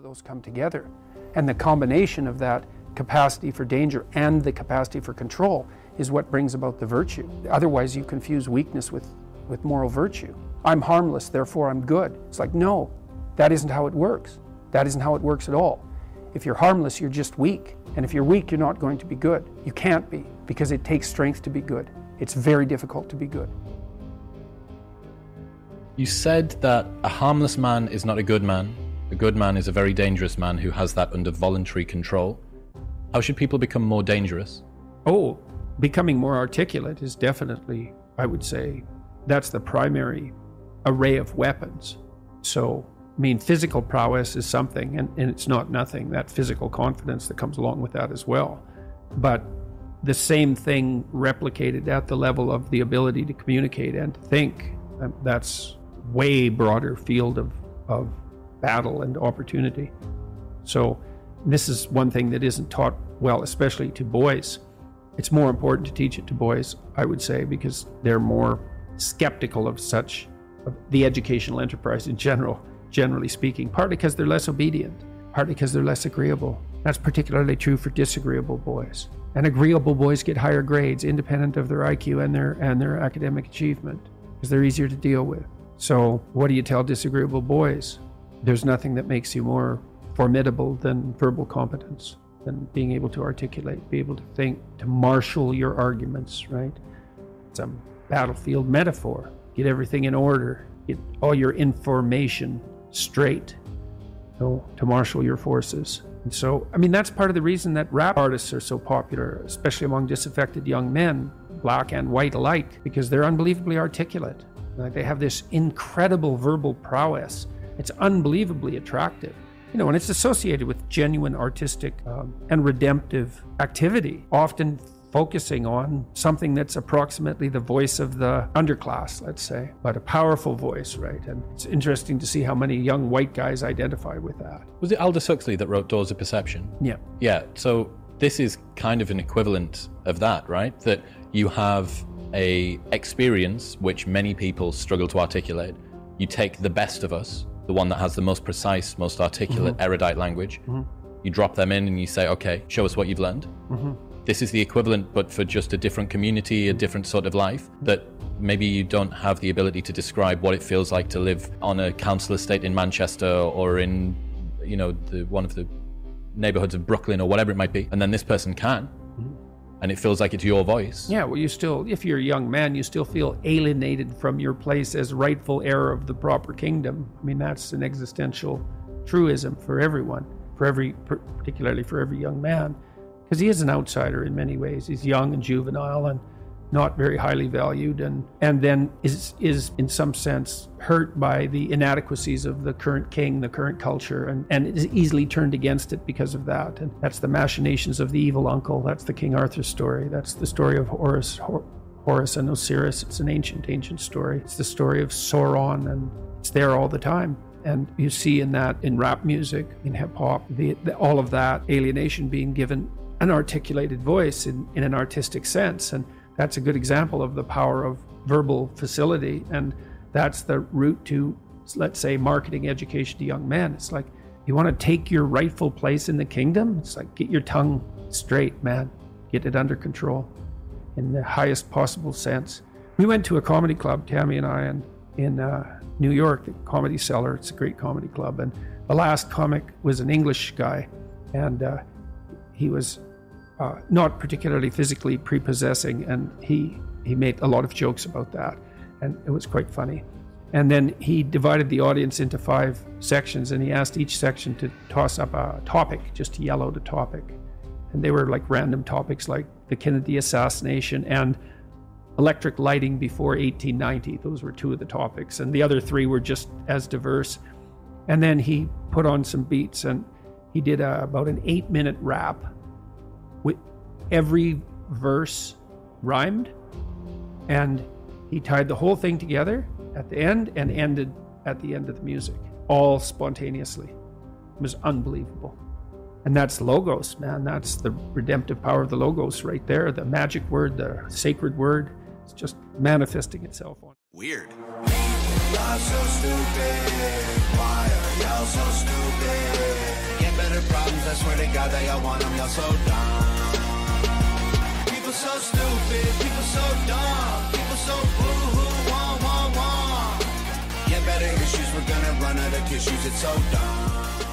those come together. And the combination of that capacity for danger and the capacity for control is what brings about the virtue. Otherwise, you confuse weakness with moral virtue. I'm harmless, therefore I'm good. It's like, no, that isn't how it works. That isn't how it works at all. If you're harmless, you're just weak. And if you're weak, you're not going to be good. You can't be, because it takes strength to be good. It's very difficult to be good. You said that a harmless man is not a good man. A good man is a very dangerous man who has that under voluntary control. How should people become more dangerous? Oh, becoming more articulate is definitely, I would say, that's the primary array of weapons. So, I mean, physical prowess is something, and it's not nothing, that physical confidence that comes along with that as well. But the same thing replicated at the level of the ability to communicate and to think, that's way broader field of battle and opportunity. So this is one thing that isn't taught well, especially to boys. It's more important to teach it to boys, I would say, because they're more skeptical of the educational enterprise in general, generally speaking, partly because they're less obedient, partly because they're less agreeable. That's particularly true for disagreeable boys. And agreeable boys get higher grades independent of their IQ and their academic achievement, because they're easier to deal with. So what do you tell disagreeable boys? There's nothing that makes you more formidable than verbal competence, than being able to articulate, be able to think, to marshal your arguments, right? It's a battlefield metaphor. Get everything in order. Get all your information straight, to marshal your forces. And so, I mean, that's part of the reason that rap artists are so popular, especially among disaffected young men, black and white alike, because they're unbelievably articulate. Like, they have this incredible verbal prowess. It's unbelievably attractive. And it's associated with genuine artistic and redemptive activity, often focusing on something that's approximately the voice of the underclass, let's say, but a powerful voice, right? And it's interesting to see how many young white guys identify with that. Was it Aldous Huxley that wrote Doors of Perception? Yeah. Yeah, so this is kind of an equivalent of that, right? That you have a experience which many people struggle to articulate. You take the best of us, the one that has the most precise, most articulate, erudite language. You drop them in and you say, okay, show us what you've learned. This is the equivalent, but for just a different community, a different sort of life, that maybe you don't have the ability to describe what it feels like to live on a council estate in Manchester or in, one of the neighborhoods of Brooklyn or whatever it might be. And then this person can. And it feels like it's your voice. Yeah, well, if you're a young man, you still feel alienated from your place as rightful heir of the proper kingdom. I mean, that's an existential truism for everyone, particularly for every young man, because he is an outsider in many ways. He's young and juvenile and not very highly valued, and then is in some sense hurt by the inadequacies of the current king, the current culture, and is easily turned against it because of that. And that's the machinations of the evil uncle. That's the King Arthur story. That's the story of Horus and Osiris. It's an ancient story. It's the story of Sauron, and it's there all the time. And you see in rap music, in hip hop, all of that alienation being given an articulated voice in an artistic sense. And that's a good example of the power of verbal facility. And that's the route to, let's say, marketing education to young men. It's like, you want to take your rightful place in the kingdom? It's like, get your tongue straight, man. Get it under control in the highest possible sense. We went to a comedy club, Tammy and I, in New York, the Comedy Cellar. It's a great comedy club. And the last comic was an English guy. And he was not particularly physically prepossessing, and he made a lot of jokes about that, and it was quite funny. And then he divided the audience into 5 sections, and he asked each section to toss up a topic, just to yell out a topic. And they were like random topics, like the Kennedy assassination and electric lighting before 1890. Those were 2 of the topics, and the other 3 were just as diverse. And then he put on some beats, and he did about an 8-minute rap. With every verse rhymed, and he tied the whole thing together at the end and ended at the end of the music, all spontaneously. It was unbelievable. And that's logos, man. That's the redemptive power of the logos right there. The magic word, the sacred word. It's just manifesting itself on. Weird. Y'all so stupid. Why are y'all so stupid? their problems, I swear to God they all want them, y'all so dumb. People so stupid, people so dumb, people so boo-hoo, wah, wah, wah. Get better issues, we're gonna run out of tissues, it's so dumb.